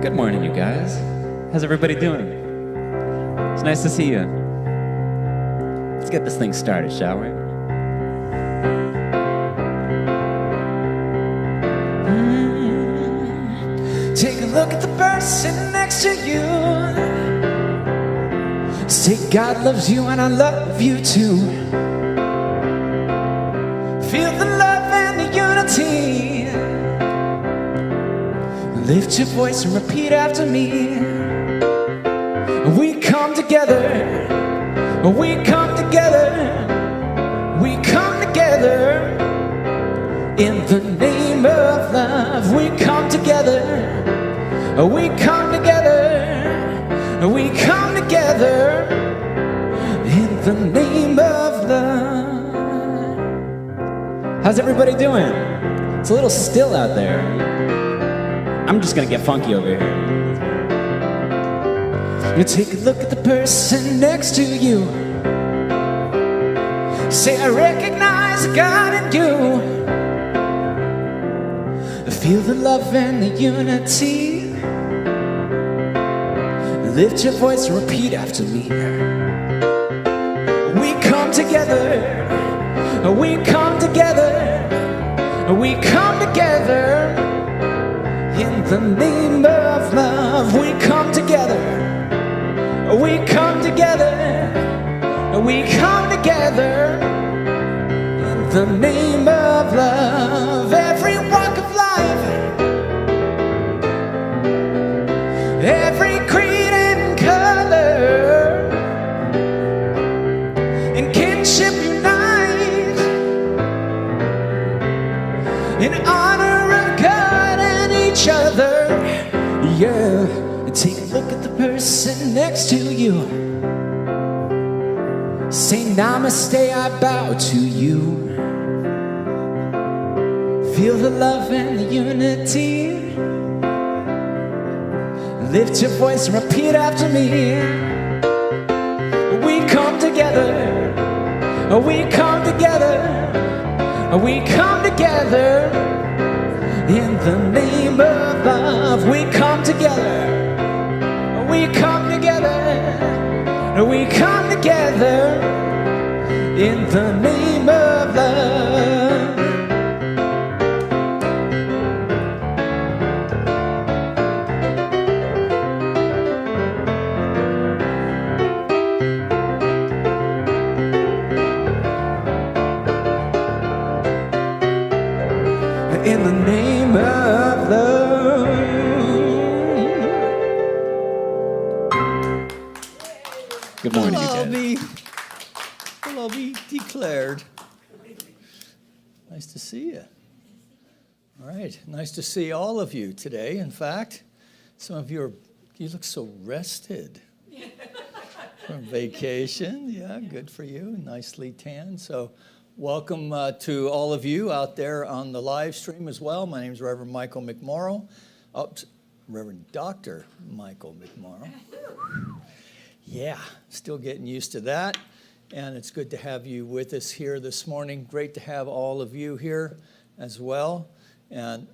Good morning, you guys. How's everybody doing? It's nice to see you. Let's get this thing started, shall we? Take a look at the person next to you. Say God loves you and I love you too. Feel the love and the unity. Lift your voice and repeat after me. We come together. We come together. We come together. In the name of love, we come together. We come together. We come together. In the name of love. How's everybody doing? It's a little still out there. I'm just gonna get funky over here. You take a look at the person next to you. Say, I recognize God in you. Feel the love and the unity. Lift your voice and repeat after me. We come together. We come together. We come together. In the name of love, we come together. We come together. We come together. In the name of love, every walk of life, every creed and color, in kinship unite, in honor of God and each other. Yeah, take a look at the person next to you. Say namaste, I bow to you. Feel the love and the unity. Lift your voice and repeat after me. We come together. We come together. We come together. In the name of love, we come together. We come together. We come together. In the name of love. In the name of love. Good morning, you guys. Will be declared. Nice to see you. All right, nice to see all of you today. In fact, some of you look so rested from vacation. Yeah, good for you. Nicely tanned. So welcome to all of you out there on the live stream as well. My name is Reverend Michael McMorrow. Reverend Dr. Michael McMorrow. Yeah, still getting used to that. And it's good to have you with us here this morning. Great to have all of you here as well. And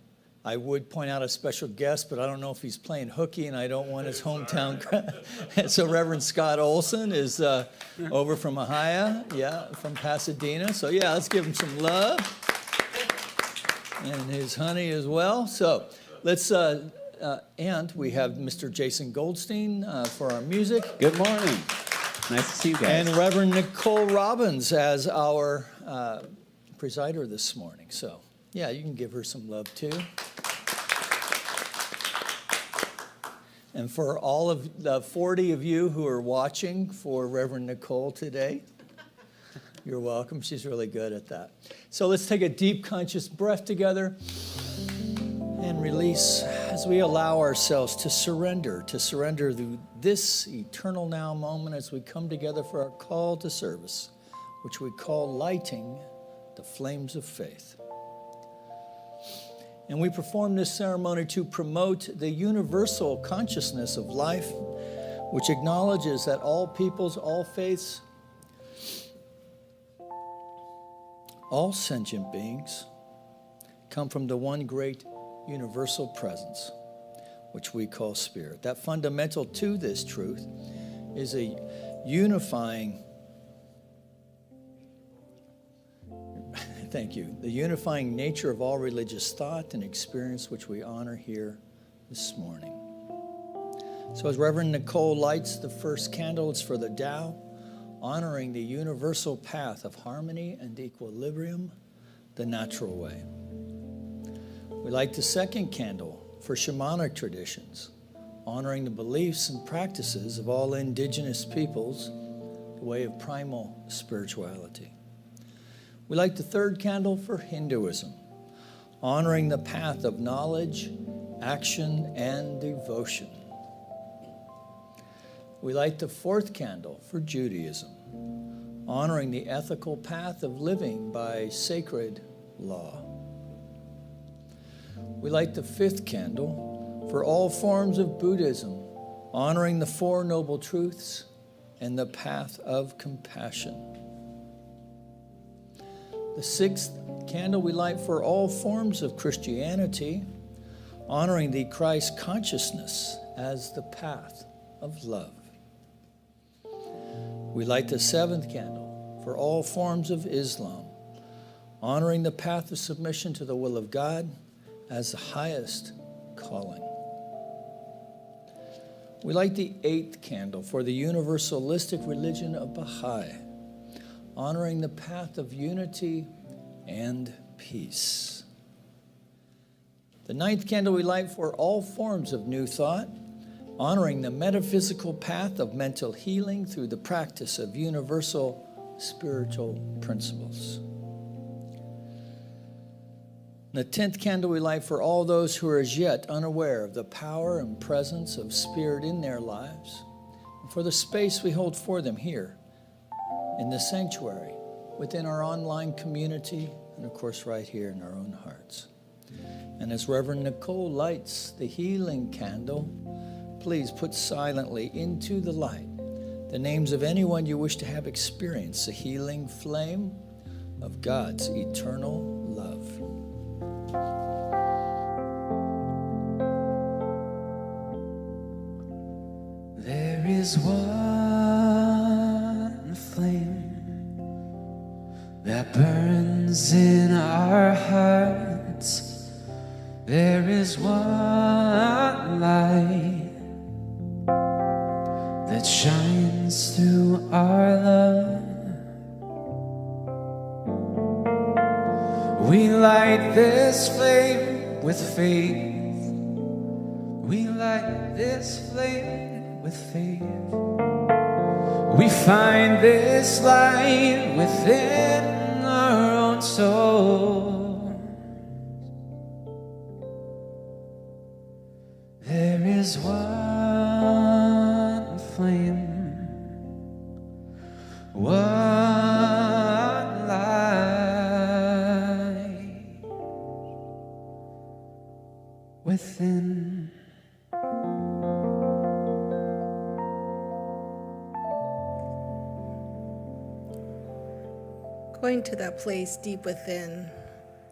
I would point out a special guest, but I don't know if he's playing hooky, and I don't want his hometown crowd. So Reverend Scott Olson is over from Ohio, from Pasadena. So yeah, let's give him some love. And his honey as well. So let's, and we have Mr. Jason Goldstein for our music. Good morning. Nice to see you guys. And Reverend Nicole Robbins as our presider this morning. So, yeah, you can give her some love too. And for all of the 40 of you who are watching for Reverend Nicole today, you're welcome. She's really good at that. So let's take a deep, conscious breath together and release as we allow ourselves to surrender to this eternal now moment as we come together for our call to service, which we call lighting the flames of faith. And we perform this ceremony to promote the universal consciousness of life, which acknowledges that all peoples, all faiths, all sentient beings come from the one great universal presence, which we call spirit. That fundamental to this truth is a unifying, thank you, the unifying nature of all religious thought and experience, which we honor here this morning. So as Reverend Nicole lights the first candle, it's for the Tao, honoring the universal path of harmony and equilibrium, the natural way. We light the second candle for shamanic traditions, honoring the beliefs and practices of all indigenous peoples, the way of primal spirituality. We light the third candle for Hinduism, honoring the path of knowledge, action, and devotion. We light the fourth candle for Judaism, honoring the ethical path of living by sacred law. We light the fifth candle for all forms of Buddhism, honoring the Four Noble Truths and the path of compassion. The sixth candle we light for all forms of Christianity, honoring the Christ consciousness as the path of love. We light the seventh candle for all forms of Islam, honoring the path of submission to the will of God as the highest calling. We light the eighth candle for the universalistic religion of Baha'i, honoring the path of unity and peace. The ninth candle we light for all forms of new thought, honoring the metaphysical path of mental healing through the practice of universal spiritual principles. The 10th candle we light for all those who are as yet unaware of the power and presence of Spirit in their lives, and for the space we hold for them here in the sanctuary, within our online community, and of course right here in our own hearts. And as Reverend Nicole lights the healing candle, please put silently into the light the names of anyone you wish to have experienced the healing flame of God's eternal love. There is one flame that burns in our hearts. There is one light that shines through our love. We light this flame with faith. We light this flame with faith. We find this light within our own soul. There is one flame, one light within. Going to that place deep within,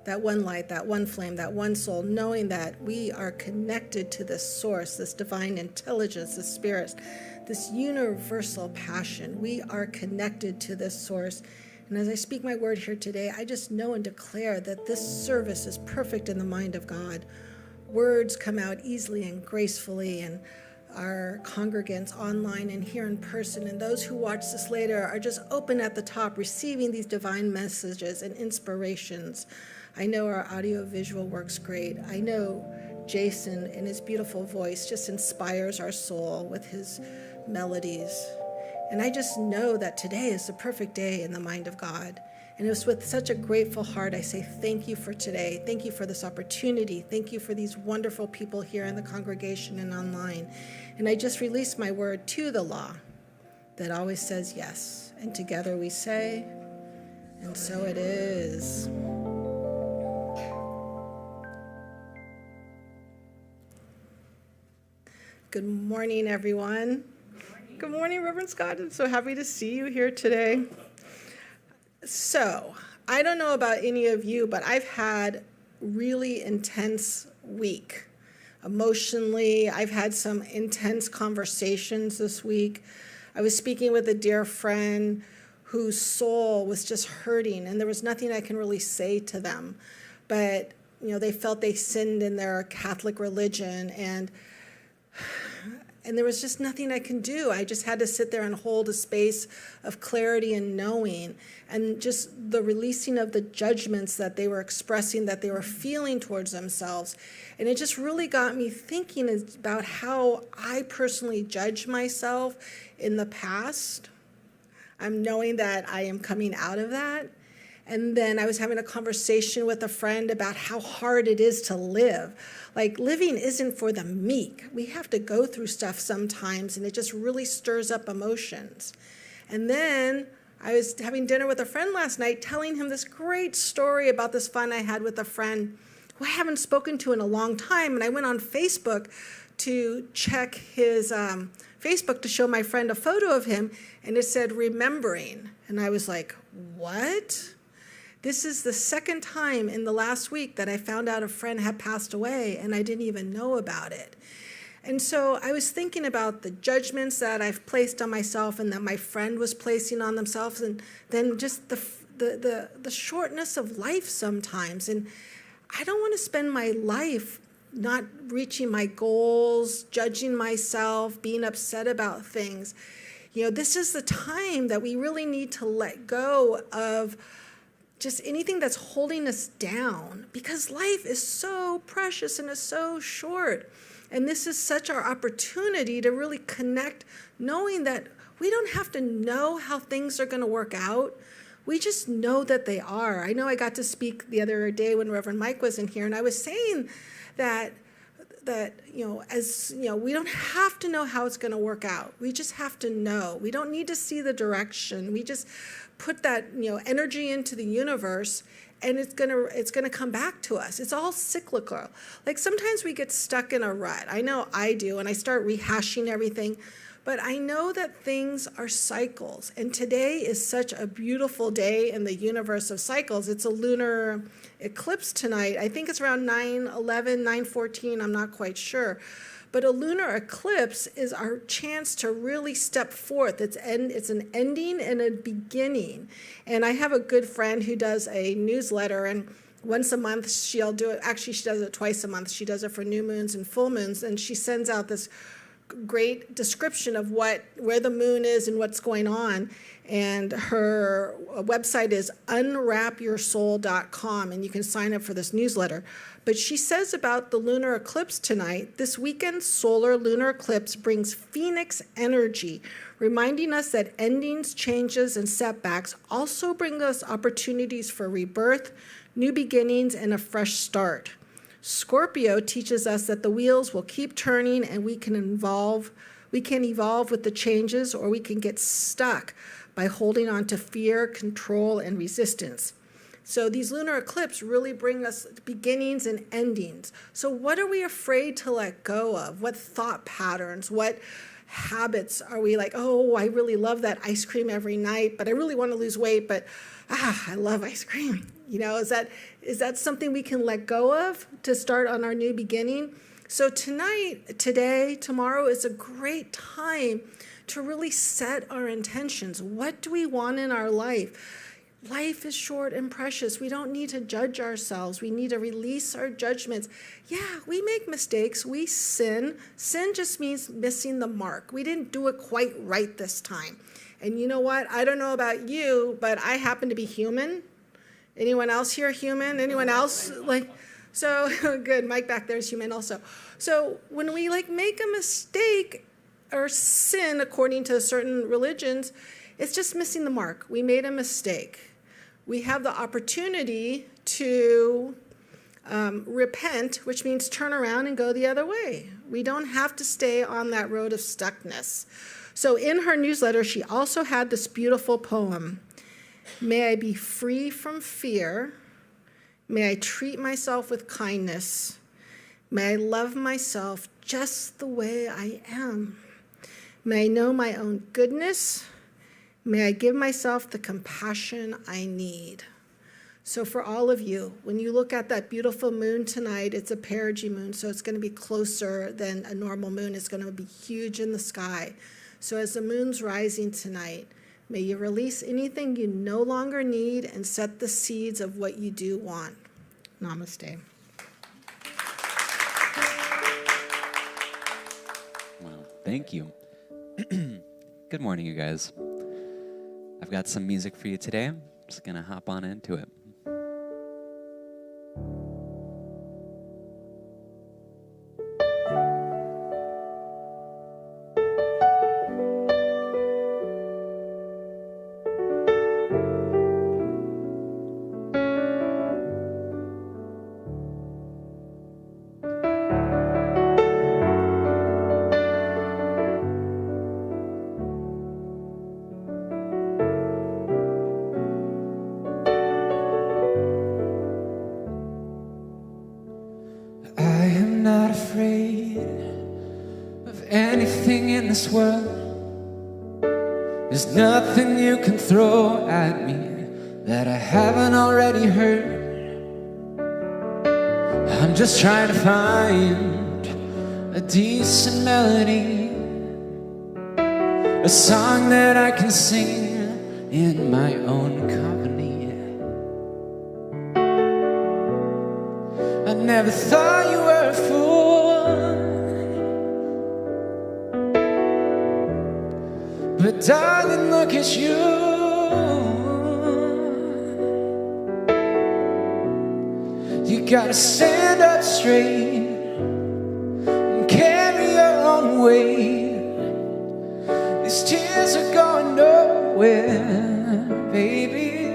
that one light, that one flame, that one soul, knowing that we are connected to this source, this divine intelligence, this spirit, this universal passion. We are connected to this source. And as I speak my word here today, I just know and declare that this service is perfect in the mind of God. Words come out easily and gracefully, and our congregants online and here in person, and those who watch this later are just open at the top, receiving these divine messages and inspirations. I know our audio-visual works great. I know Jason and his beautiful voice just inspires our soul with his melodies. And I just know that today is the perfect day in the mind of God. And it was with such a grateful heart I say thank you for today. Thank you for this opportunity. Thank you for these wonderful people here in the congregation and online. And I just release my word to the law that always says yes. And together we say, and so it is. Good morning, everyone. Good morning, Reverend Scott. I'm so happy to see you here today. So, I don't know about any of you, but I've had really intense week emotionally. I've had some intense conversations this week. I was speaking with a dear friend whose soul was just hurting, and there was nothing I can really say to them. But, they felt they sinned in their Catholic religion, and there was just nothing I can do. I just had to sit there and hold a space of clarity and knowing, and just the releasing of the judgments that they were expressing, that they were feeling towards themselves. And it just really got me thinking about how I personally judge myself in the past. I'm knowing that I am coming out of that. And then I was having a conversation with a friend about how hard it is to live. Like, living isn't for the meek. We have to go through stuff sometimes, and it just really stirs up emotions. And then I was having dinner with a friend last night, telling him this great story about this fun I had with a friend who I haven't spoken to in a long time. And I went on Facebook to check his Facebook to show my friend a photo of him, and it said remembering. And I was like, what? This is the second time in the last week that I found out a friend had passed away, and I didn't even know about it. And so I was thinking about the judgments that I've placed on myself and that my friend was placing on themselves, and then just the shortness of life sometimes. And I don't want to spend my life not reaching my goals, judging myself, being upset about things. This is the time that we really need to let go of just anything that's holding us down, because life is so precious and is so short. And this is such our opportunity to really connect, knowing that we don't have to know how things are going to work out. We just know that they are. I know I got to speak the other day when Reverend Mike was in here, and I was saying that we don't have to know how it's going to work out. We just have to know. We don't need to see the direction. We just put that energy into the universe, and it's gonna come back to us. It's all cyclical. Like, sometimes we get stuck in a rut. I know I do, and I start rehashing everything. But I know that things are cycles, and today is such a beautiful day in the universe of cycles. It's a lunar eclipse tonight. I think it's around 9/11, 9/14, I'm not quite sure. But a lunar eclipse is our chance to really step forth. It's an ending and a beginning. And I have a good friend who does a newsletter, and once a month she'll do it. Actually, she does it twice a month. She does it for new moons and full moons, and she sends out this great description of where the moon is and what's going on. And her website is unwrapyoursoul.com, and you can sign up for this newsletter. But she says about the lunar eclipse tonight, this weekend's solar lunar eclipse brings phoenix energy, reminding us that endings, changes, and setbacks also bring us opportunities for rebirth, new beginnings, and a fresh start. Scorpio teaches us that the wheels will keep turning, and we can evolve with the changes, or we can get stuck by holding on to fear, control, and resistance. So these lunar eclipses really bring us beginnings and endings. So what are we afraid to let go of? What thought patterns, what habits are we like, oh, I really love that ice cream every night, but I really want to lose weight, but I love ice cream. Is that something we can let go of to start on our new beginning? So tonight, today, tomorrow is a great time to really set our intentions. What do we want in our life? Life is short and precious. We don't need to judge ourselves. We need to release our judgments. Yeah, we make mistakes. We sin. Sin just means missing the mark. We didn't do it quite right this time. And you know what? I don't know about you, but I happen to be human. Anyone else here human? Anyone else? So good. Mike back there is human also. So when we make a mistake or sin, according to certain religions, it's just missing the mark. We made a mistake. We have the opportunity to repent, which means turn around and go the other way. We don't have to stay on that road of stuckness. So in her newsletter, she also had this beautiful poem. May I be free from fear. May I treat myself with kindness. May I love myself just the way I am. May I know my own goodness. May I give myself the compassion I need. So for all of you, when you look at that beautiful moon tonight, it's a perigee moon, so it's going to be closer than a normal moon. It's going to be huge in the sky. So as the moon's rising tonight, may you release anything you no longer need and set the seeds of what you do want. Namaste. Wow, thank you. Good morning, you guys. I've got some music for you today. I'm just going to hop on into it. Anything in this world, there's nothing you can throw at me that I haven't already heard. I'm just trying to find a decent melody, a song that I can sing in my own company. I never thought you were a fool, but darling, look at you. You gotta stand up straight and carry your own weight. These tears are going nowhere, baby.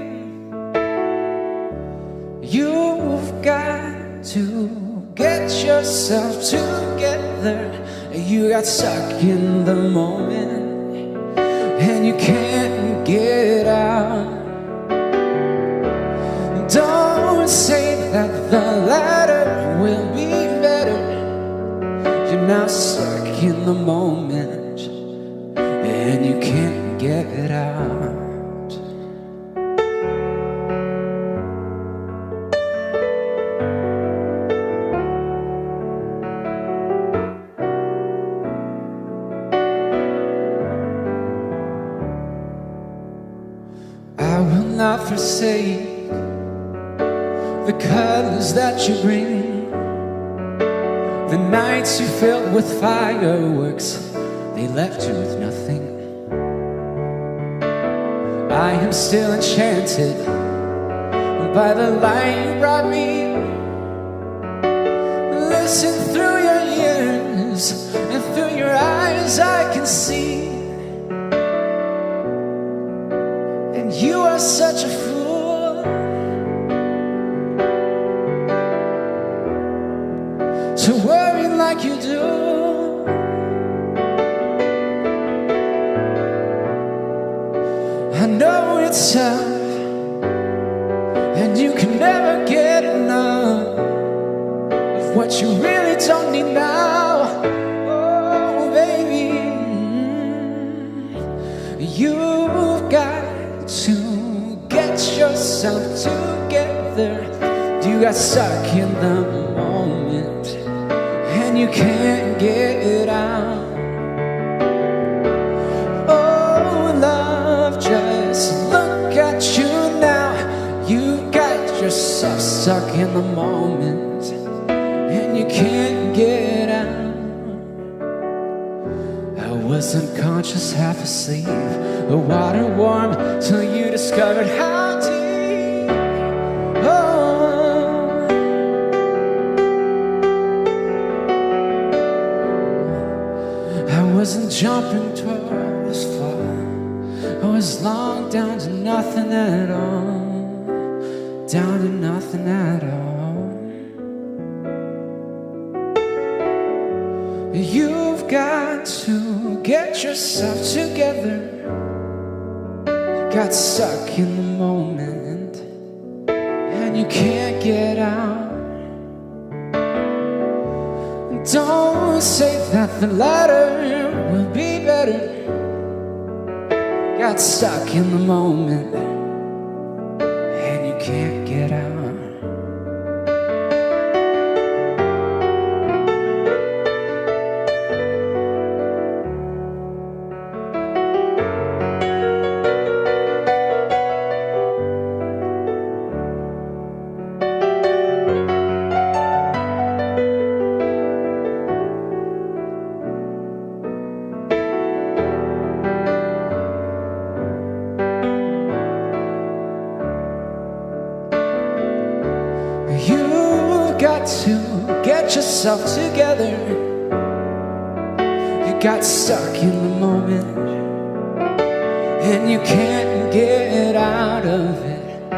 You've got to get yourself together. You got stuck in the moment and you can't get out. Don't say that the latter will be better. You're now stuck in the moment and you can't get it out. Not forsake the colors that you bring, the nights you filled with fireworks, they left you with nothing. I am still enchanted by the light you brought me. Listen through your ears and through your eyes I can see. You are such a fool to worry like you do. I know it's tough and you can never get enough of what you really don't need now. Oh, baby, you've got to get yourself together. You got stuck in the moment and you can't get it out. Oh, love, just look at you now. You got yourself stuck in the moment and you can't get out. I was unconscious, half asleep, the water warm till you discovered how deep. Oh, I wasn't jumping towards far, I was long down to nothing at all, down to nothing at all. You've got to get yourself together. You got stuck in the moment and you can't get out. Don't say that the latter will be better. Got stuck in the moment and you can't get out. To get yourself together, you got stuck in the moment and you can't get out of it.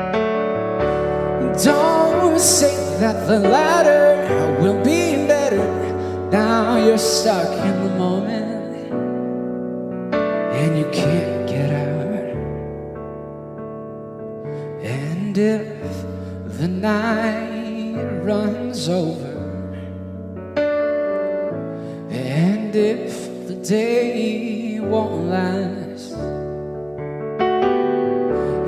Don't say that the latter will be better. Now you're stuck in the moment and you can't get out. And if the night runs over, and if the day won't last,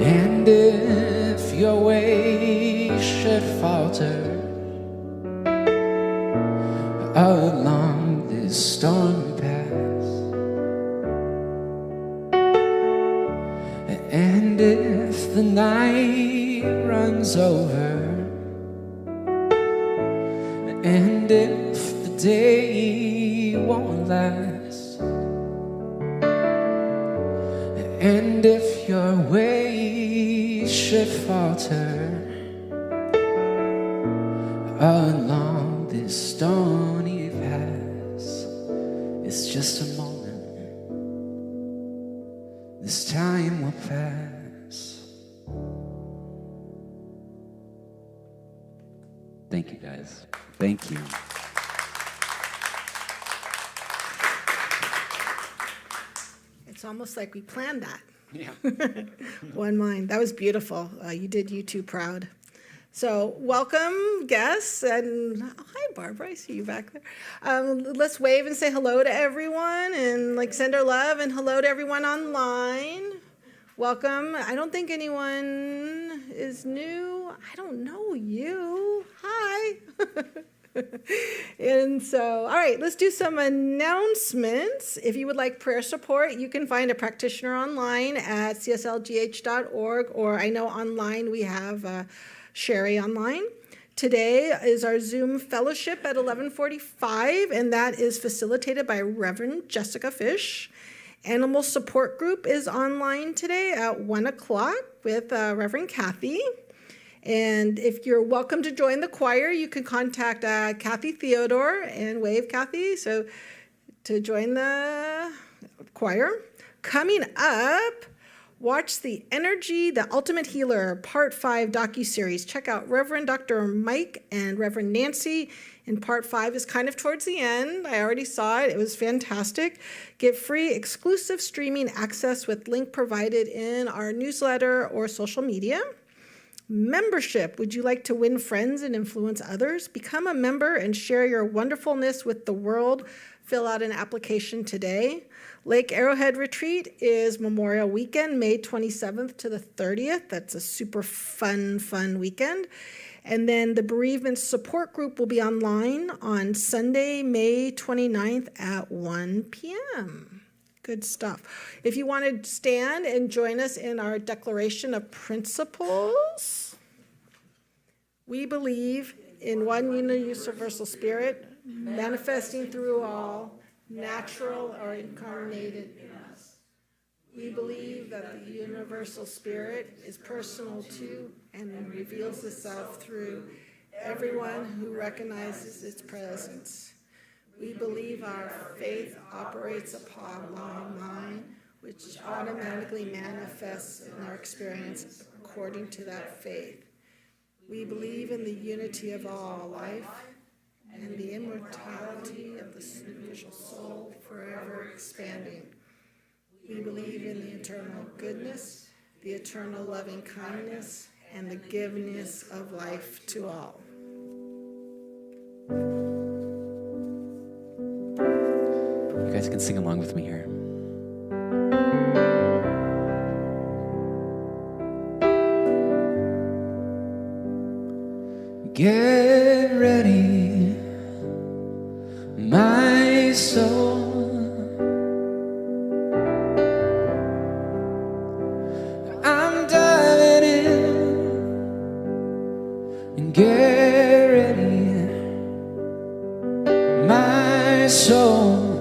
and if your way should falter along this stormy path, and if the night runs over, and if the day won't last, and if your way should falter along this stony path, it's just a moment. This time will pass. Thank you, guys. Thank you. It's almost like we planned that. Yeah. One mind. That was beautiful. You did you two proud. So welcome, guests, and hi, Barbara. I see you back there. Let's wave and say hello to everyone, and send our love and hello to everyone online. Welcome. I don't think anyone is new. I don't know you. Hi. And so, all right, let's do some announcements. If you would like prayer support, you can find a practitioner online at cslgh.org, or I know online we have Sherry online. Today is our Zoom fellowship at 11:45, and that is facilitated by Reverend Jessica Fish. Animal support group is online today at 1 o'clock with Reverend Kathy. And if you're welcome to join the choir, you can contact Kathy Theodore and wave Kathy so to join the choir. Coming up, watch The Energy, the Ultimate Healer, Part 5 docuseries. Check out Reverend Dr. Mike and Reverend Nancy. And Part 5 is kind of towards the end. I already saw it. It was fantastic. Get free exclusive streaming access with link provided in our newsletter or social media. Membership. Would you like to win friends and influence others? Become a member and share your wonderfulness with the world. Fill out an application today. Lake Arrowhead Retreat is Memorial Weekend, May 27th to the 30th. That's a super fun weekend. And then the Bereavement Support Group will be online on Sunday, May 29th at 1 p.m. Good stuff. If you want to stand and join us in our Declaration of Principles, we believe in one universal spirit, manifesting through all, natural or incarnated in us. We believe that the universal spirit is personal to and reveals itself through everyone who recognizes its presence. We believe our faith operates upon my mind, which automatically manifests in our experience according to that faith. We believe in the unity of all life and the immortality of the superficial soul forever expanding. We believe in the eternal goodness, the eternal loving kindness, and the giveness of life to all. You guys can sing along with me here. Get ready, my soul. I'm diving in, and get ready, my soul.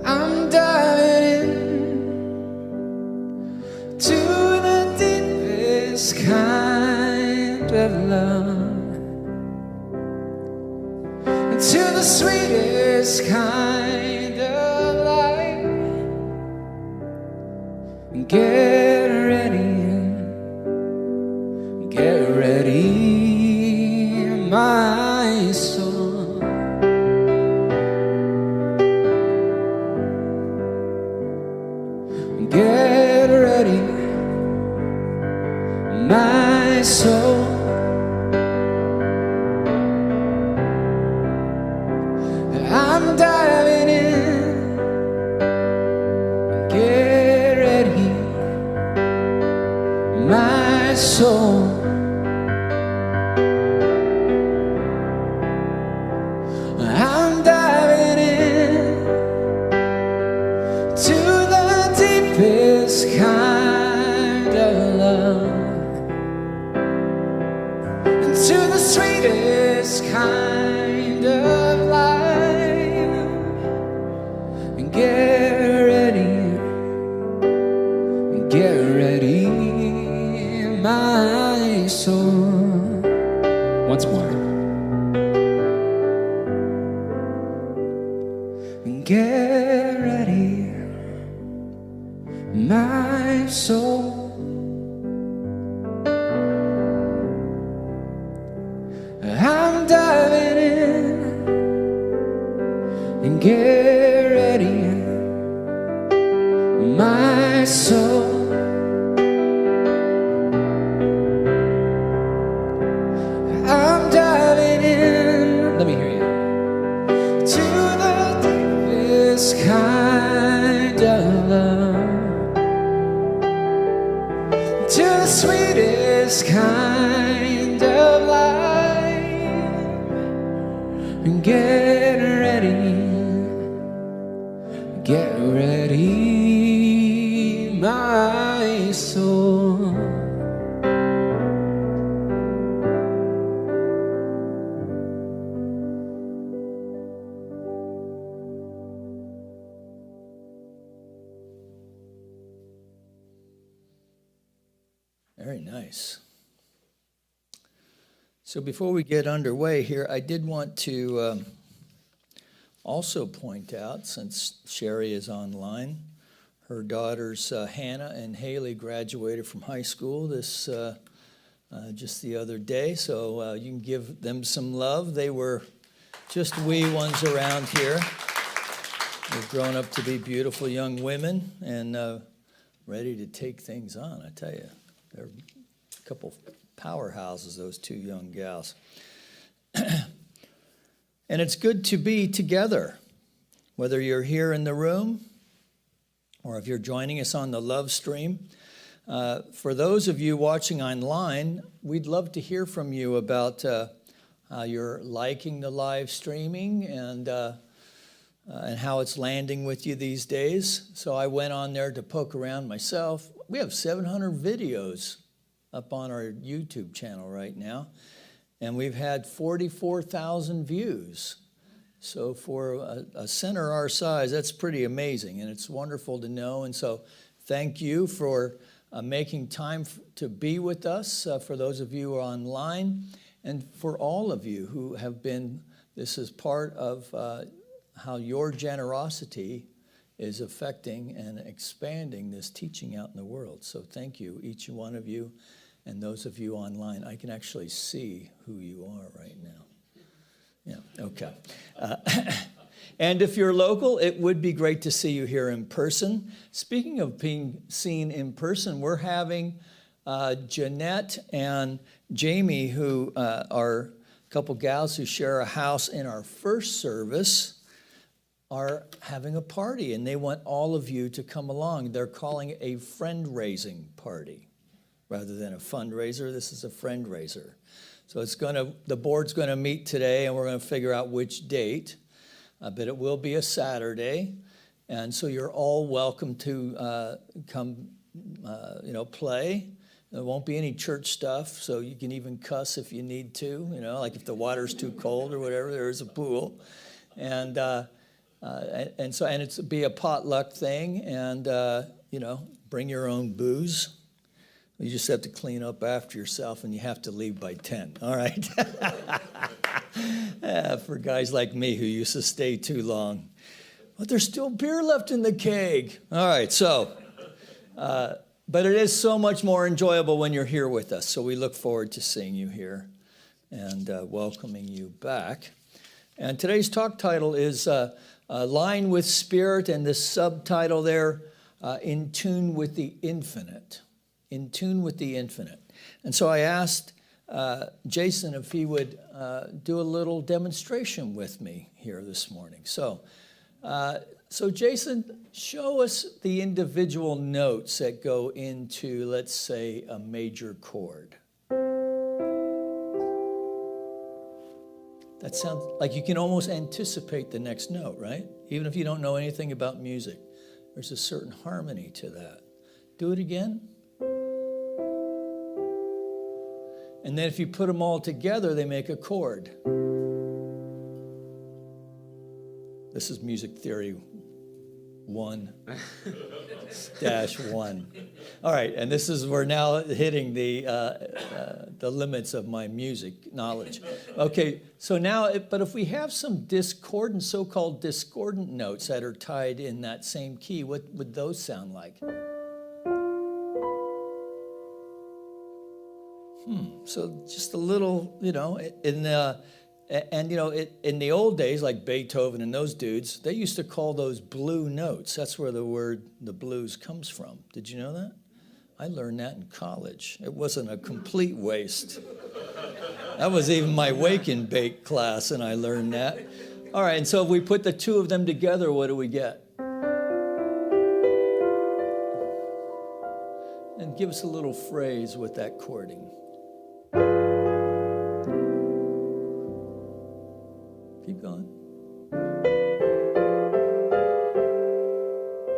I'm diving in to the deepest kind of love, and to the sweetest kind of life. Get ready, my soul. Get ready, my soul. I'm diving in. Get ready, my soul. I'm diving in to the deepest kind of love, and to the sweetest kind of life. And get ready, my soul. Once more. Get ready, my soul. I'm diving in, and get ready, my soul. I'm diving in, let me hear you, to the deepest kind of love, to the sweetest kind of life. And get ready, my soul. Very nice. So before we get underway here, I did want to also point out, since Sherry is online, her daughters Hannah and Haley graduated from high school just the other day, so you can give them some love. They were just wee ones around here. They've grown up to be beautiful young women and ready to take things on, I tell you. They're a couple powerhouses, those two young gals. And it's good to be together, whether you're here in the room or if you're joining us on the Love Stream. For those of you watching online, we'd love to hear from you about how you're liking the live streaming and how it's landing with you these days. So I went on there to poke around myself. We have 700 videos up on our YouTube channel right now, and we've had 44,000 views. So for a center our size, that's pretty amazing, and it's wonderful to know. And so thank you for making time to be with us, for those of you who are online, and for all of you who have been, this is part of how your generosity is affecting and expanding this teaching out in the world. So thank you, each one of you, and those of you online. I can actually see who you are right now. Yeah, okay. And if you're local, it would be great to see you here in person. Speaking of being seen in person, we're having Jeanette and Jamie, who are a couple gals who share a house in our first service, are having a party, and they want all of you to come along. They're calling it a friend-raising party. rather than a fundraiser. This is a friend raiser. So the board's going to meet today, and we're going to figure out which date. But it will be a Saturday, and so you're all welcome to come, play. There won't be any church stuff, so you can even cuss if you need to. Like if the water's too cold or whatever, there's a pool, and it's be a potluck thing, and bring your own booze. You just have to clean up after yourself, and you have to leave by 10. All right. For guys like me who used to stay too long. But there's still beer left in the keg. All right, so, but it is so much more enjoyable when you're here with us. So we look forward to seeing you here and welcoming you back. And today's talk title is Line with Spirit, and the subtitle there, In Tune with the Infinite. In Tune with the Infinite. And so I asked Jason if he would do a little demonstration with me here this morning. So Jason, show us the individual notes that go into, let's say, a major chord. That sounds like you can almost anticipate the next note, right? Even if you don't know anything about music, there's a certain harmony to that. Do it again. And then if you put them all together, they make a chord. This is music theory 1-1. All right, and we're now hitting the limits of my music knowledge. Okay, so now, but if we have some so-called discordant notes that are tied in that same key, what would those sound like? So just a little, in the old days, like Beethoven and those dudes, they used to call those blue notes. That's where the blues comes from. Did you know that? I learned that in college. It wasn't a complete waste. That was even my wake and bake class, and I learned that. All right, and so if we put the two of them together, what do we get? And give us a little phrase with that chording. Keep going.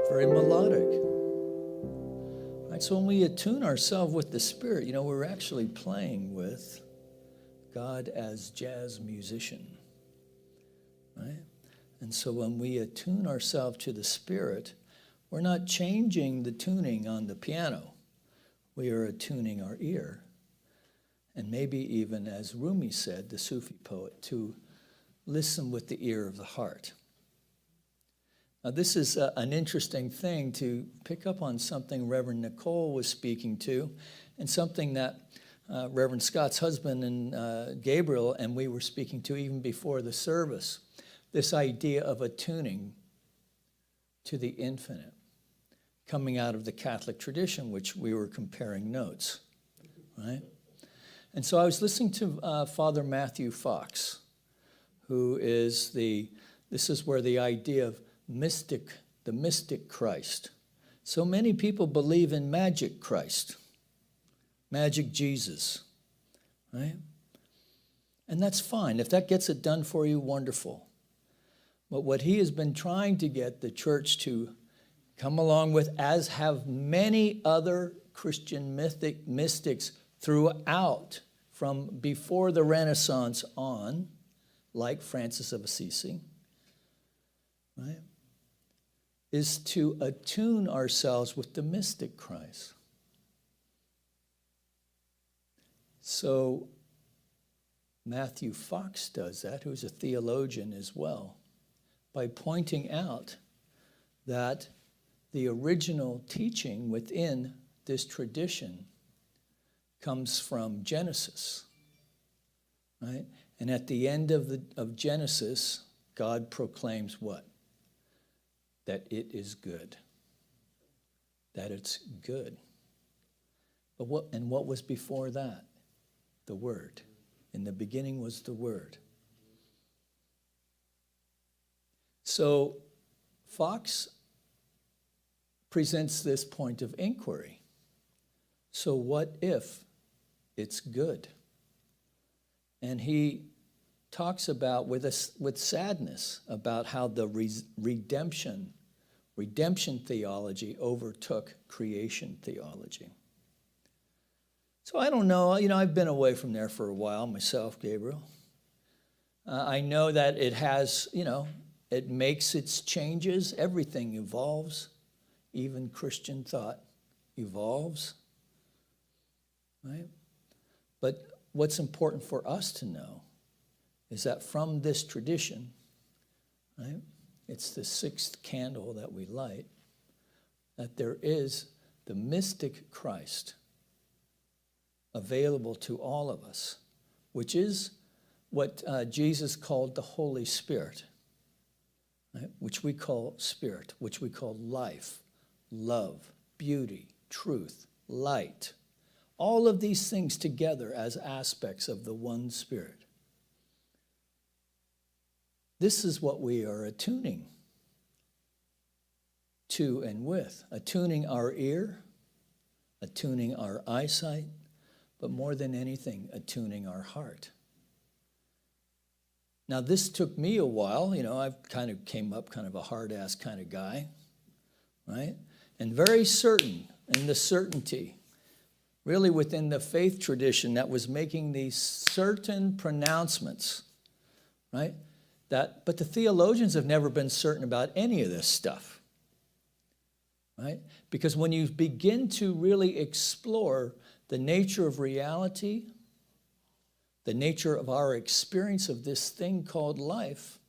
Very melodic. All right, so when we attune ourselves with the Spirit, we're actually playing with God as jazz musician, right? And so when we attune ourselves to the Spirit, we're not changing the tuning on the piano. We are attuning our ear. And maybe even, as Rumi said, the Sufi poet, to listen with the ear of the heart. Now, this is an interesting thing to pick up on something Reverend Nicole was speaking to, and something that Reverend Scott's husband and Gabriel and we were speaking to even before the service. This idea of attuning to the infinite, coming out of the Catholic tradition, which we were comparing notes, right? And so I was listening to Father Matthew Fox, who is this is where the idea of the mystic Christ. So many people believe in magic Christ, magic Jesus, right? And that's fine. If that gets it done for you, wonderful. But what he has been trying to get the church to come along with, as have many other Christian mystics throughout, from before the Renaissance on, like Francis of Assisi, right, is to attune ourselves with the mystic Christ. So Matthew Fox does that, who's a theologian as well, by pointing out that the original teaching within this tradition comes from Genesis, right? And at the end of Genesis, God proclaims what? That it is good. That it's good. But what was before that? The Word. In the beginning was the Word. So Fox presents this point of inquiry. So what if it's good? And he talks about with sadness about how the redemption theology overtook creation theology. So I don't know, I've been away from there for a while myself, Gabriel. I know that it has, it makes its changes. Everything evolves. Even Christian thought evolves. Right? But what's important for us to know is that from this tradition, right, it's the sixth candle that we light, that there is the mystic Christ available to all of us, which is what Jesus called the Holy Spirit, right? Which we call spirit, which we call life, love, beauty, truth, light. All of these things together as aspects of the one Spirit. This is what we are attuning to and with, attuning our ear, attuning our eyesight, but more than anything, attuning our heart. Now, this took me a while. I've kind of came up kind of a hard-ass kind of guy, right? And very certain in the certainty, really within the faith tradition that was making these certain pronouncements, right? But the theologians have never been certain about any of this stuff, right? Because when you begin to really explore the nature of reality, the nature of our experience of this thing called life,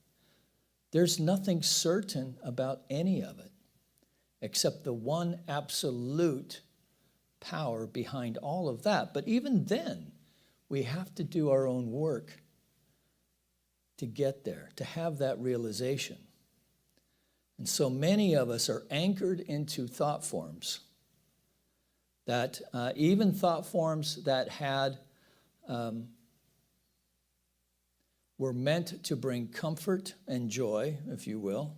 there's nothing certain about any of it except the one absolute power behind all of that. But even then, we have to do our own work to get there, to have that realization. And so many of us are anchored into thought forms that even thought forms that were meant to bring comfort and joy, if you will,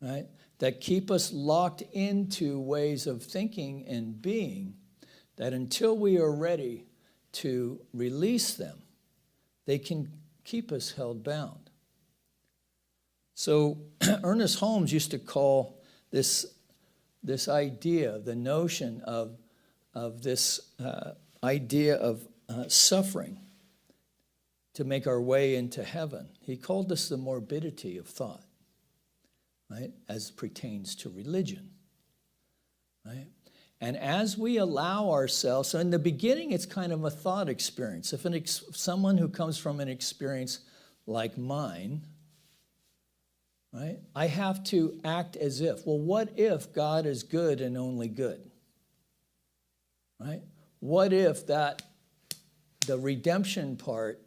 right? That keep us locked into ways of thinking and being, that until we are ready to release them, they can keep us held bound. So Ernest Holmes used to call this idea, the notion of this idea of suffering to make our way into heaven. He called this the morbidity of thought, right, as pertains to religion, right? And as we allow ourselves, so in the beginning, it's kind of a thought experience. If someone who comes from an experience like mine, right, I have to act as if, well, what if God is good and only good, right? What if the redemption part,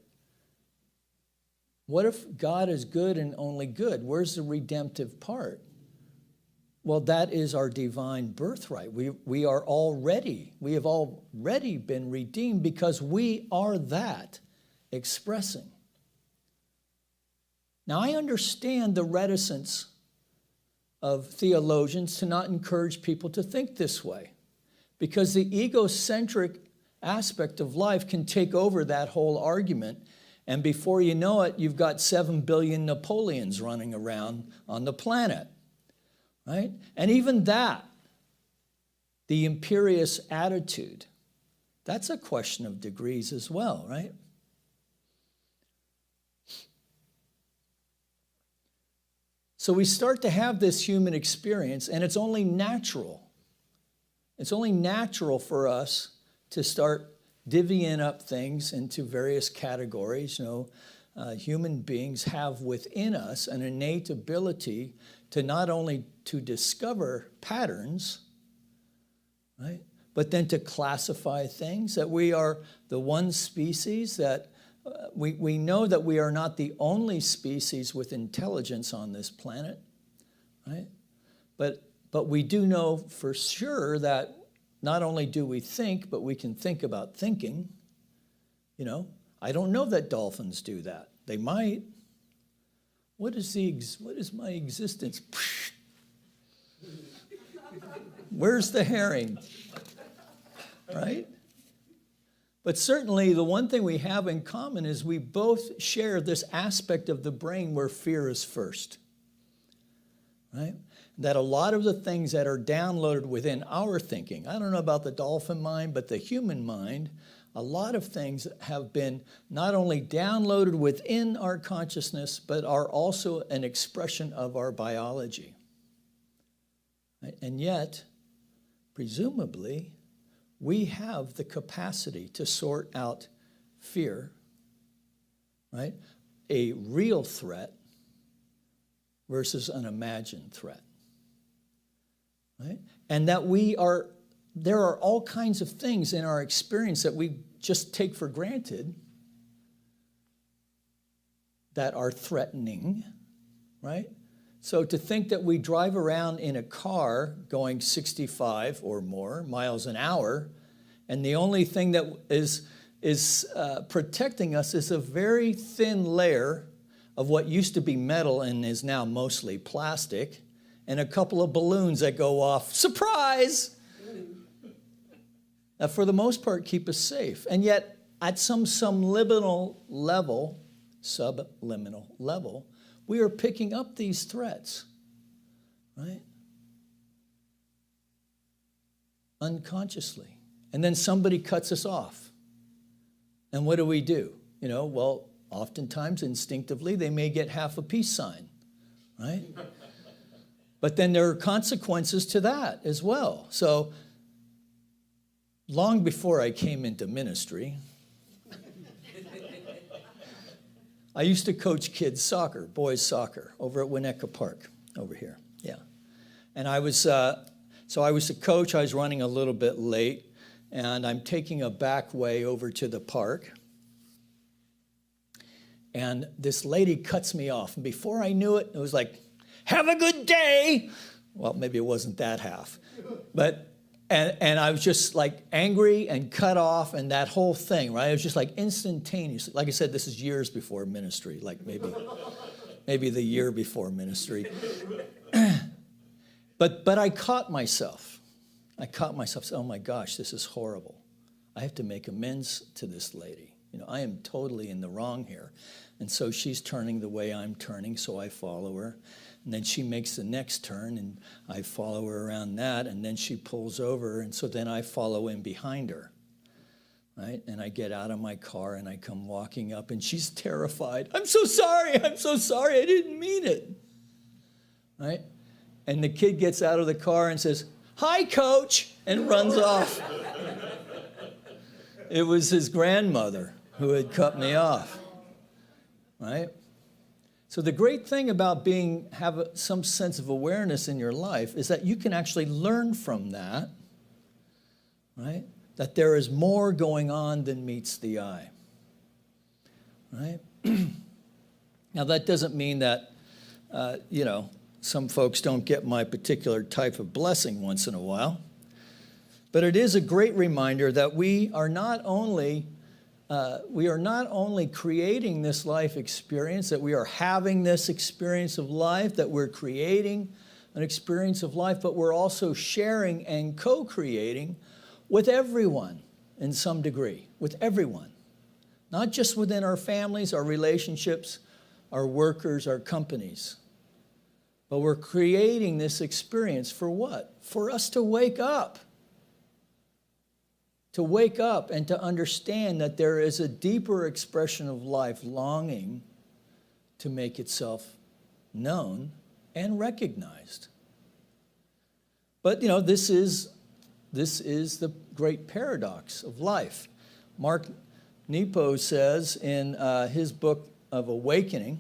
what if God is good and only good? Where's the redemptive part? Well, that is our divine birthright. We have already been redeemed because we are that expressing. Now, I understand the reticence of theologians to not encourage people to think this way, because the egocentric aspect of life can take over that whole argument, and before you know it, you've got 7 billion Napoleons running around on the planet. Right? And even that, the imperious attitude, that's a question of degrees as well, right? So we start to have this human experience, and it's only natural. It's only natural for us to start divvying up things into various categories. Human beings have within us an innate ability to not only to discover patterns, right, but then to classify things, that we are the one species that we know that we are not the only species with intelligence on this planet, right? But we do know for sure that not only do we think, but we can think about thinking. I don't know that dolphins do that. They might. What is my existence? Where's the herring? right? But certainly the one thing we have in common is we both share this aspect of the brain where fear is first, right? That a lot of the things that are downloaded within our thinking, I don't know about the dolphin mind, but the human mind, a lot of things have been not only downloaded within our consciousness, but are also an expression of our biology. Right? And yet, presumably, we have the capacity to sort out fear, right? A real threat versus an imagined threat, right? And that there are all kinds of things in our experience that we just take for granted that are threatening, right? So to think that we drive around in a car going 65 or more miles an hour, and the only thing that is protecting us is a very thin layer of what used to be metal and is now mostly plastic, and a couple of balloons that go off, surprise! That for the most part keep us safe. And yet, at some subliminal level, we are picking up these threats, right? Unconsciously. And then somebody cuts us off. And what do? Well, oftentimes, instinctively, they may get half a peace sign, right? But then there are consequences to that as well. So, long before I came into ministry, I used to coach kids soccer, boys soccer, over at Winnetka Park, over here, yeah. And I was a coach. I was running a little bit late, and I'm taking a back way over to the park. And this lady cuts me off. And before I knew it, it was like, have a good day. Well, maybe it wasn't that half. But And I was just like angry and cut off and that whole thing, right? It was just like instantaneous. Like I said, this is years before ministry, like maybe the year before ministry. But I caught myself. Oh my gosh, this is horrible. I have to make amends to this lady. I am totally in the wrong here. And so she's turning the way I'm turning, so I follow her. And then she makes the next turn, and I follow her around that, and then she pulls over, and so then I follow in behind her, right? And I get out of my car, and I come walking up, and she's terrified. I'm so sorry, I didn't mean it, right? And the kid gets out of the car and says, hi, coach, and runs off. It was his grandmother who had cut me off, right? So the great thing about have some sense of awareness in your life is that you can actually learn from that, right? That there is more going on than meets the eye, right? Now that doesn't mean that, some folks don't get my particular type of blessing once in a while, but it is a great reminder that we are not only creating this life experience, that we are having this experience of life, that we're creating an experience of life, but we're also sharing and co-creating with everyone in some degree, with everyone. Not just within our families, our relationships, our workers, our companies. But we're creating this experience for what? For us to wake up. To wake up and to understand that there is a deeper expression of life longing to make itself known and recognized. But, this is the great paradox of life. Mark Nepo says in his book of Awakening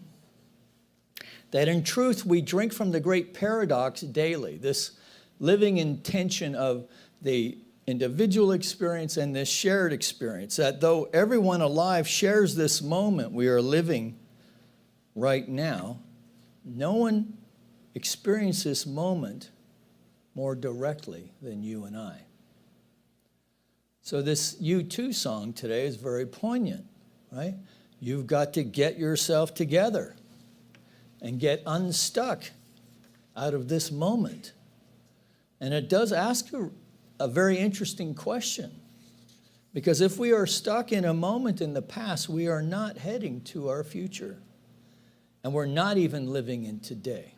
that in truth we drink from the great paradox daily, this living in tension of the individual experience and this shared experience, that though everyone alive shares this moment we are living right now, no one experiences this moment more directly than you and I. So this You Too song today is very poignant, right? You've got to get yourself together and get unstuck out of this moment. And it does ask a very interesting question. Because if we are stuck in a moment in the past, we are not heading to our future. And we're not even living in today.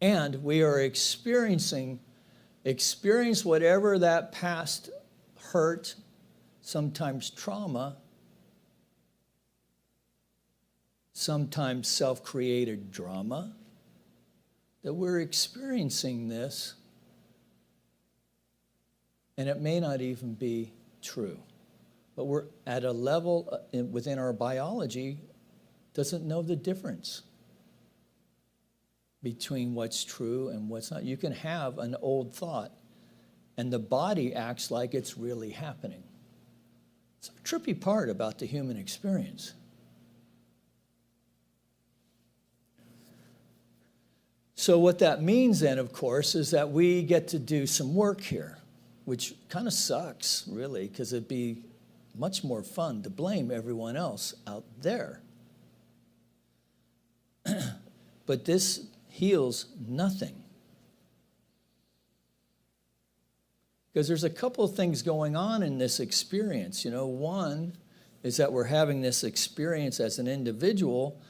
And we are experience whatever that past hurt, sometimes trauma, sometimes self-created drama, that we're experiencing this, and it may not even be true. But we're at a level within our biology doesn't know the difference between what's true and what's not. You can have an old thought, and the body acts like it's really happening. It's a trippy part about the human experience. So what that means then, of course, is that we get to do some work here, which kind of sucks, really, because it'd be much more fun to blame everyone else out there. But this heals nothing. Because there's a couple of things going on in this experience. One is that we're having this experience as an individual,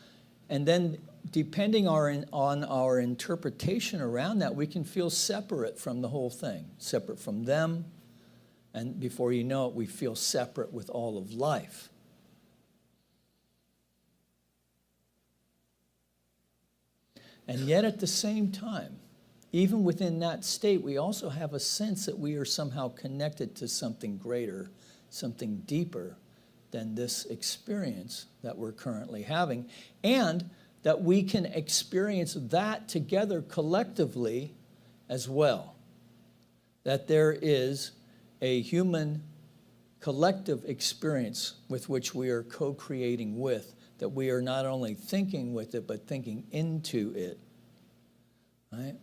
and then depending on our interpretation around that, we can feel separate from the whole thing, separate from them, and before you know it, we feel separate with all of life. And yet at the same time, even within that state, we also have a sense that we are somehow connected to something greater, something deeper than this experience that we're currently having, and that we can experience that together collectively as well. That there is a human collective experience with which we are co-creating with, that we are not only thinking with it, but thinking into it, right?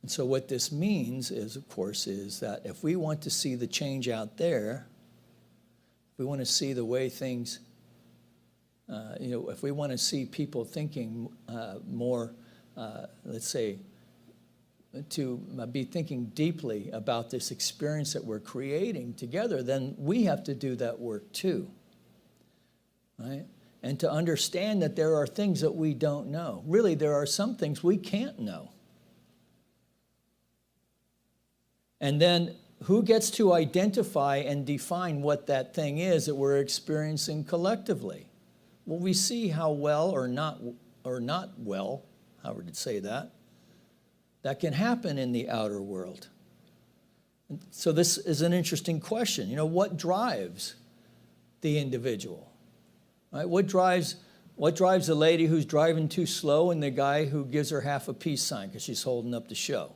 And so what this means is, of course, is that if we want to see the change out there, if we want to see the way things, if we want to see people thinking more, let's say, to be thinking deeply about this experience that we're creating together, then we have to do that work too, right? And to understand that there are things that we don't know. Really, there are some things we can't know. And then who gets to identify and define what that thing is that we're experiencing collectively? Well, we see how well or not well, however to say that can happen in the outer world. And so this is an interesting question. What drives the individual? Right? What drives the lady who's driving too slow and the guy who gives her half a peace sign because she's holding up the show?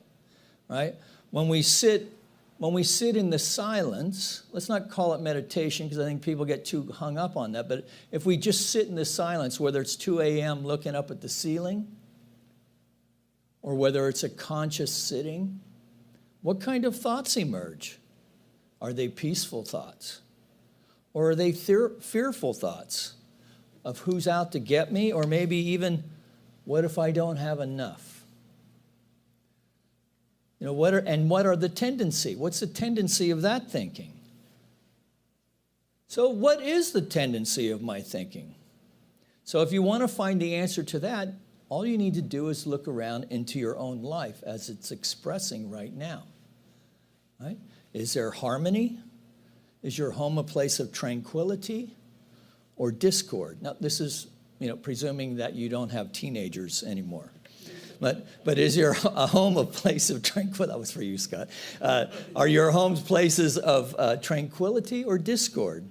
Right? When we sit in the silence, let's not call it meditation because I think people get too hung up on that, but if we just sit in the silence, whether it's 2 a.m. looking up at the ceiling or whether it's a conscious sitting, what kind of thoughts emerge? Are they peaceful thoughts? Or are they fearful thoughts of who's out to get me? Or maybe even, what if I don't have enough? What are the tendency? What's the tendency of that thinking? So what is the tendency of my thinking? So if you want to find the answer to that, all you need to do is look around into your own life as it's expressing right now. Right? Is there harmony? Is your home a place of tranquility or discord? Now, this is, presuming that you don't have teenagers anymore. But is your home a place of tranquility? That was for you, Scott. Are your homes places of tranquility or discord?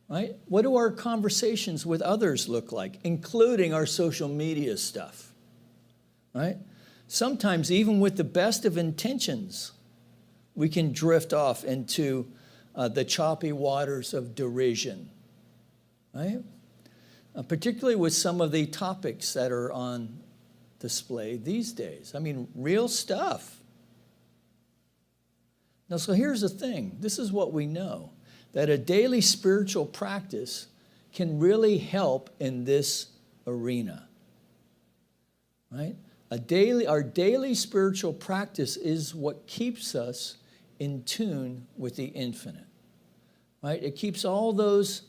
Right? What do our conversations with others look like, including our social media stuff? Right? Sometimes, even with the best of intentions, we can drift off into the choppy waters of derision. Right? Particularly with some of the topics that are on display these days. I mean, real stuff. Now, so here's the thing. This is what we know, that a daily spiritual practice can really help in this arena. Right? Our daily spiritual practice is what keeps us in tune with the infinite. right? It keeps all those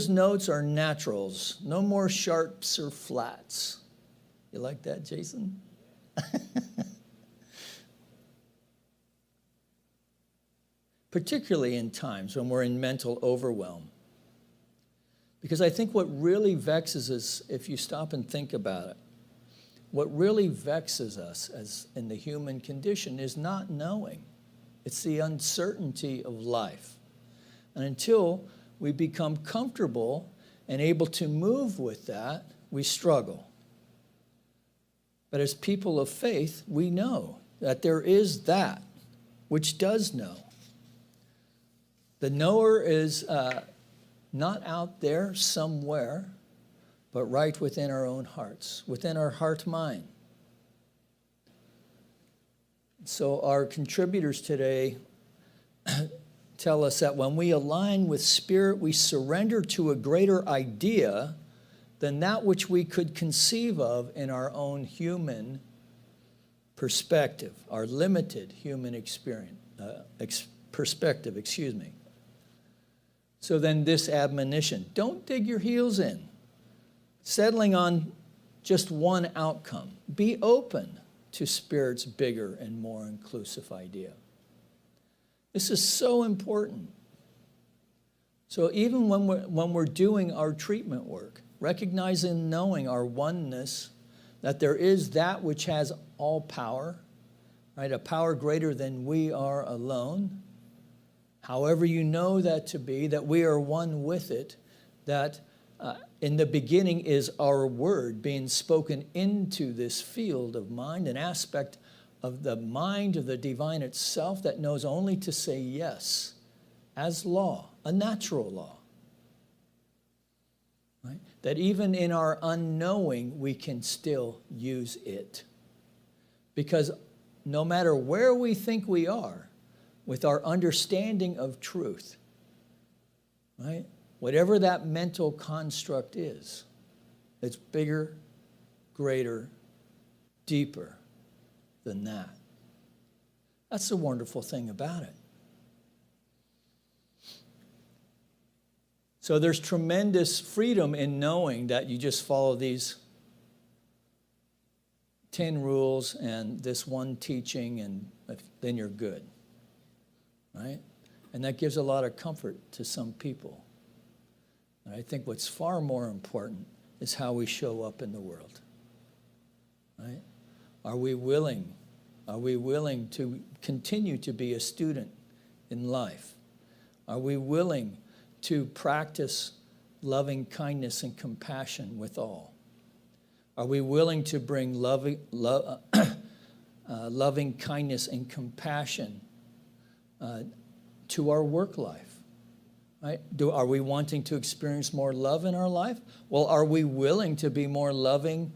notes are naturals. No more sharps or flats. You like that, Jason? Particularly in times when we're in mental overwhelm. Because I think what really vexes us, if you stop and think about it, what really vexes us as in the human condition is not knowing. It's the uncertainty of life. And until we become comfortable and able to move with that, we struggle. But as people of faith, we know that there is that which does know. The knower is not out there somewhere, but right within our own hearts, within our heart-mind. So our contributors today tell us that when we align with Spirit, we surrender to a greater idea than that which we could conceive of in our own human perspective, our limited human experience, perspective. So then this admonition, don't dig your heels in, settling on just one outcome. Be open to Spirit's bigger and more inclusive idea. This is so important. So even when we're doing our treatment work, recognizing and knowing our oneness, that there is that which has all power, right? A power greater than we are alone. However you know that to be, that we are one with it, that in the beginning is our word being spoken into this field of mind, an aspect of the mind of the divine itself that knows only to say yes as law, a natural law. Right? That even in our unknowing, we can still use it. Because no matter where we think we are, with our understanding of truth, right? Whatever that mental construct is, it's bigger, greater, deeper than that. That's the wonderful thing about it. So there's tremendous freedom in knowing that you just follow these 10 rules and this one teaching, and then you're good. Right? And that gives a lot of comfort to some people. And I think what's far more important is how we show up in the world. Right? Are we willing to continue to be a student in life? Are we willing to practice loving kindness and compassion with all? Are we willing to bring loving kindness and compassion to our work life, right? Are we wanting to experience more love in our life? Well, are we willing to be more loving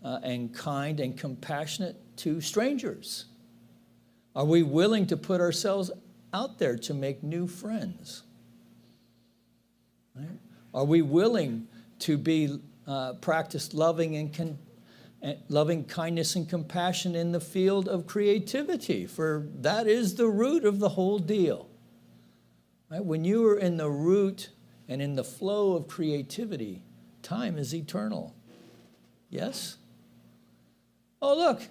and kind and compassionate to strangers? Are we willing to put ourselves out there to make new friends? Right? Are we willing to be practice loving kindness and compassion in the field of creativity? For that is the root of the whole deal. Right? When you are in the root and in the flow of creativity, time is eternal. Yes? Oh, look,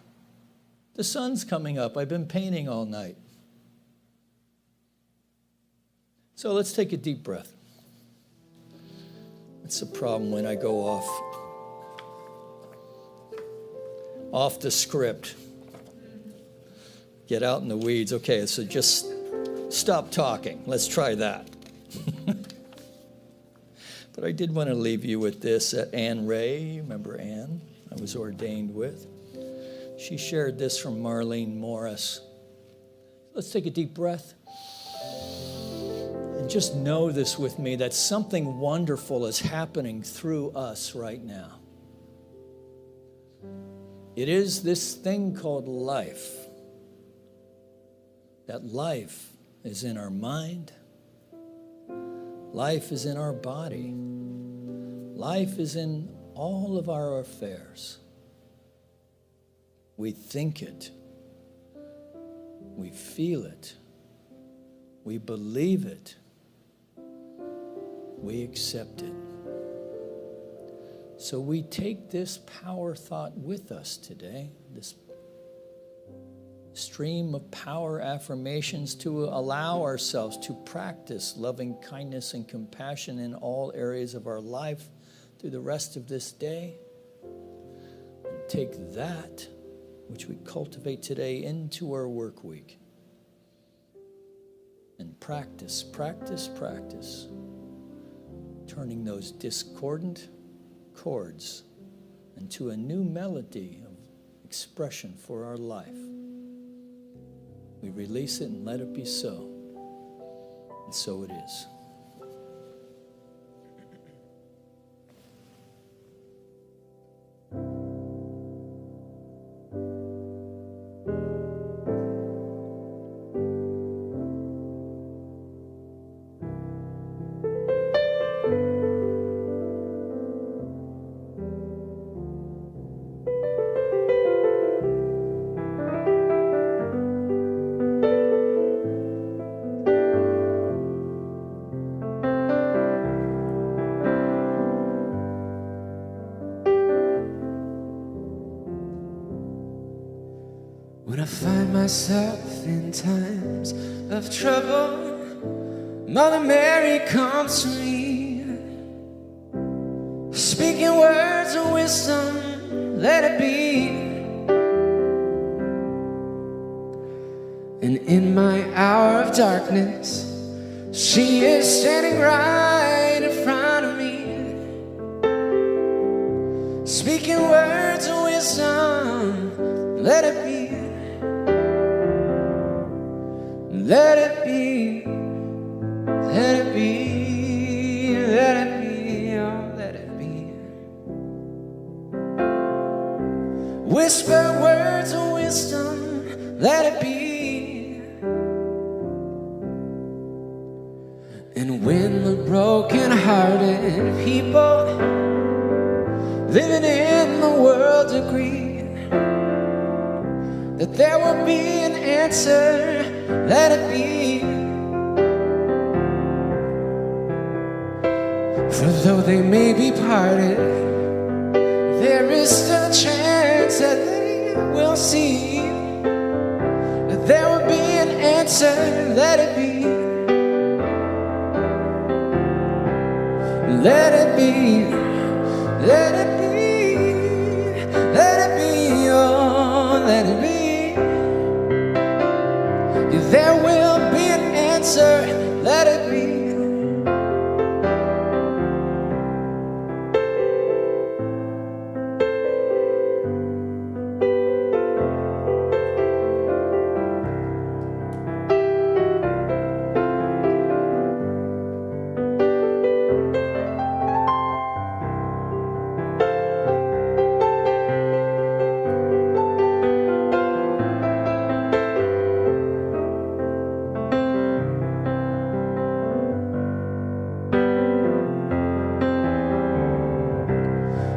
the sun's coming up. I've been painting all night. So let's take a deep breath. That's the problem when I go off the script. Get out in the weeds. Okay, so just stop talking. Let's try that. But I did want to leave you with this. Anne Ray, you remember Anne? I was ordained with. She shared this from Marlene Morris. Let's take a deep breath. And just know this with me, that something wonderful is happening through us right now. It is this thing called life. That life is in our mind. Life is in our body. Life is in all of our affairs. We think it. We feel it. We believe it. we accept it. So we take this power thought with us today, this stream of power affirmations, to allow ourselves to practice loving kindness and compassion in all areas of our life through the rest of this day. And take that which we cultivate today into our work week. And practice, turning those discordant chords into a new melody of expression for our life. We release it and let it be so. And so it is. When I find myself in times of trouble, Mother Mary comes to me, speaking words of wisdom, let it be. And in my hour of darkness, she is standing right in front of me, speaking words of wisdom, let it be. Let it be, let it be, let it be, oh, let it be. Whisper words of wisdom, let it be. And when the broken-hearted people living in the world agree that there will be an answer, let it be. For though they may be parted, there is still a chance that they will see that there will be an answer, let it be. Let it be, let it be, let it be, oh, let it be. There will be an answer, let it be.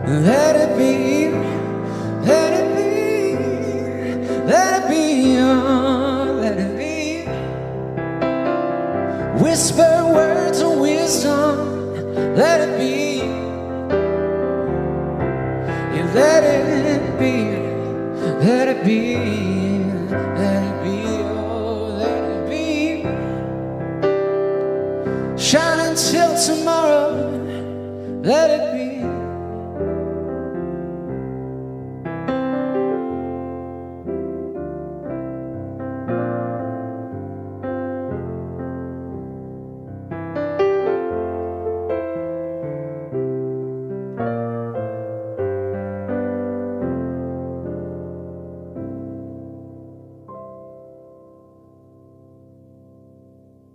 Let it be, let it be, let it be, oh, let it be. Whisper words of wisdom, let it be. Yeah, let it be, let it be, let it be, oh, let it be. Shine until tomorrow, let it be.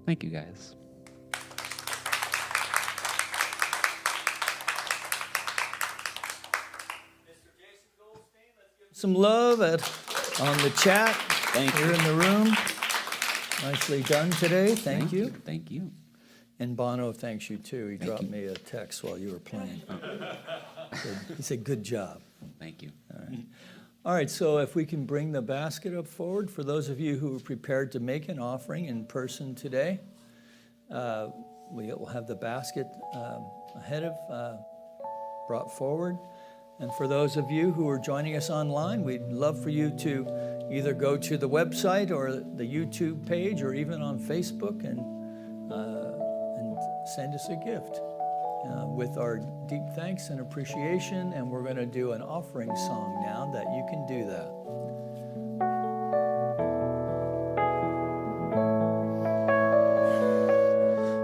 Thank you, guys. Some love on the chat. Thank here you. in the room. Nicely done today. Thank you. Thank you. And Bono thanks you too. He dropped you. me a text while you were playing. He said, good job. Thank you. All right, so if we can bring the basket up forward for those of you who are prepared to make an offering in person today. we will have the basket brought forward. And for those of you who are joining us online, we'd love for you to either go to the website or the YouTube page or even on Facebook and send us a gift with our deep thanks and appreciation. And we're going to do an offering song now that you can do that.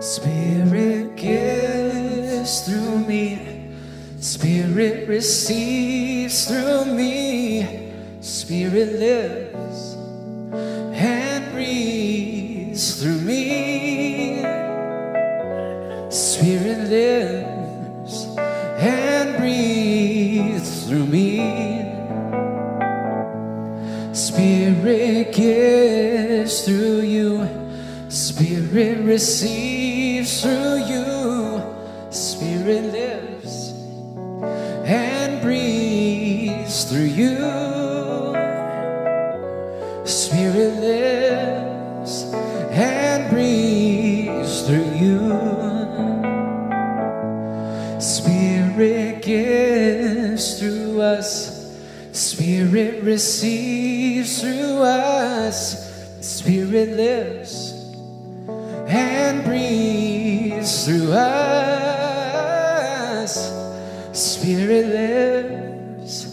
Spirit gives through me. Spirit receives through me. Spirit lives and breathes through me. Spirit lives and breathes through me. Spirit gives through you. Spirit receives through you. Spirit lives and breathes through you. Spirit lives and breathes through you. Spirit gives through us. Spirit receives through us. Spirit lives and breathes through us. Spirit lives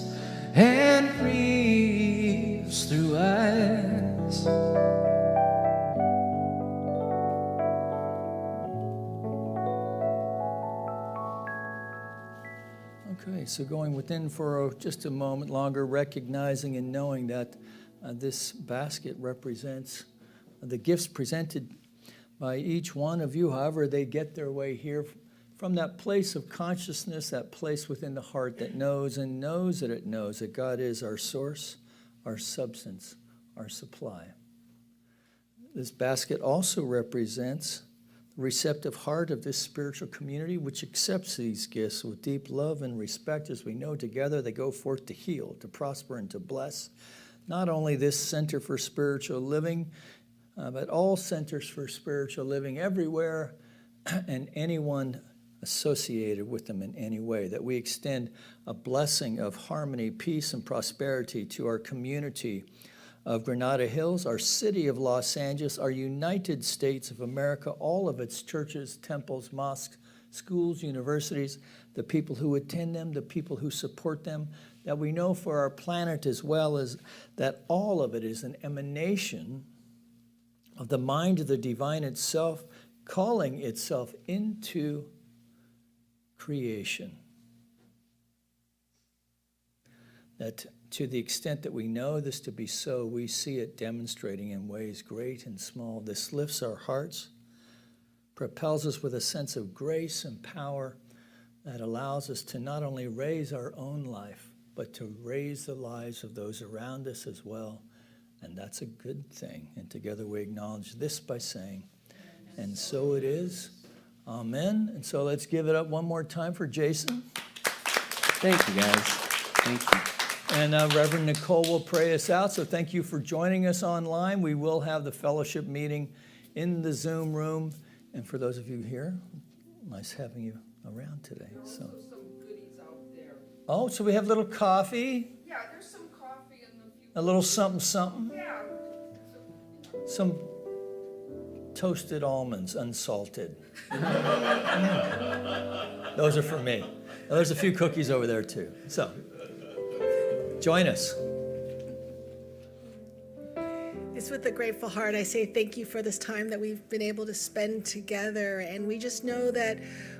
and breathes through us. Okay, so going within for just a moment longer, recognizing and knowing that this basket represents the gifts presented by each one of you, however they get their way here, from that place of consciousness, that place within the heart that knows and knows that it knows that God is our source, our substance, our supply. This basket also represents the receptive heart of this spiritual community, which accepts these gifts with deep love and respect. As we know, together they go forth to heal, to prosper, and to bless not only this center for spiritual living, but all centers for spiritual living everywhere and anyone associated with them in any way, that we extend a blessing of harmony, peace, and prosperity to our community of Granada Hills, our city of Los Angeles, our United States of America, all of its churches, temples, mosques, schools, universities, the people who attend them, the people who support them, that we know for our planet as well as that all of it is an emanation of the mind of the divine itself, calling itself into creation. That to the extent that we know this to be so, we see it demonstrating in ways great and small. This lifts our hearts, propels us with a sense of grace and power that allows us to not only raise our own life, but to raise the lives of those around us as well. And that's a good thing. And together we acknowledge this by saying, and so it is. Amen. And so let's give it up one more time for Jason. Thank you, guys. Thank you. And Reverend Nicole will pray us out. So thank you for joining us online. We will have the fellowship meeting in the Zoom room. And for those of you here, nice having you around today. There are also some goodies out there. Oh, so we have a little coffee, Yeah, there's some coffee and a few. a little something, something. Yeah. Some toasted almonds, unsalted. Those are for me. Now, there's a few cookies over there too. So, join us. It's with a grateful heart I say thank you for this time that we've been able to spend together. And we just know that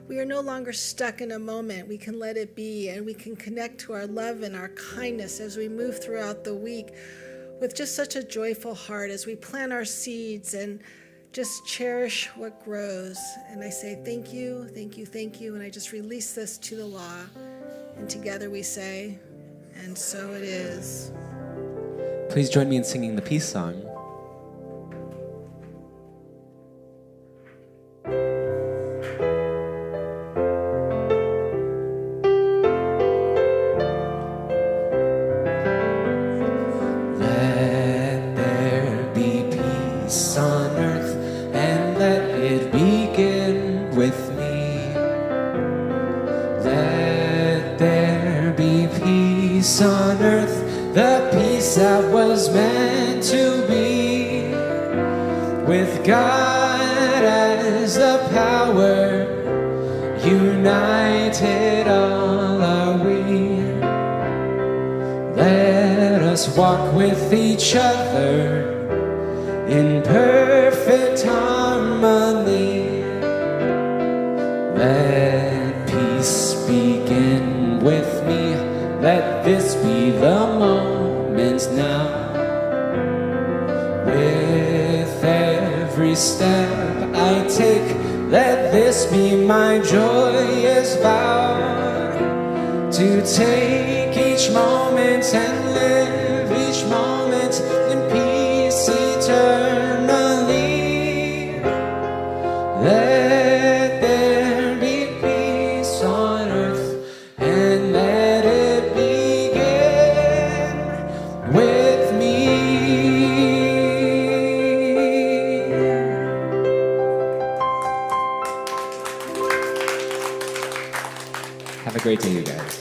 we are no longer stuck in a moment. We can let it be, and we can connect to our love and our kindness as we move throughout the week with just such a joyful heart as we plant our seeds and just cherish what grows. And I say thank you, thank you, thank you. And I just release this to the law. And together we say, and so it is. Please join me in singing the peace song. Let there be peace on earth, and let it begin Let there be peace on earth, the peace that was meant to be. With God as the power, united all are we. Let us walk with each other in perfect harmony. Let peace begin with me. Let this be the moment now. With every step I take, let this be my joyous vow. To take each moment and live each moment in peace eternally. Let there be peace on earth, and let it begin with me. Have a great day, you guys.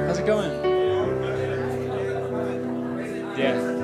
How's it going? Yeah.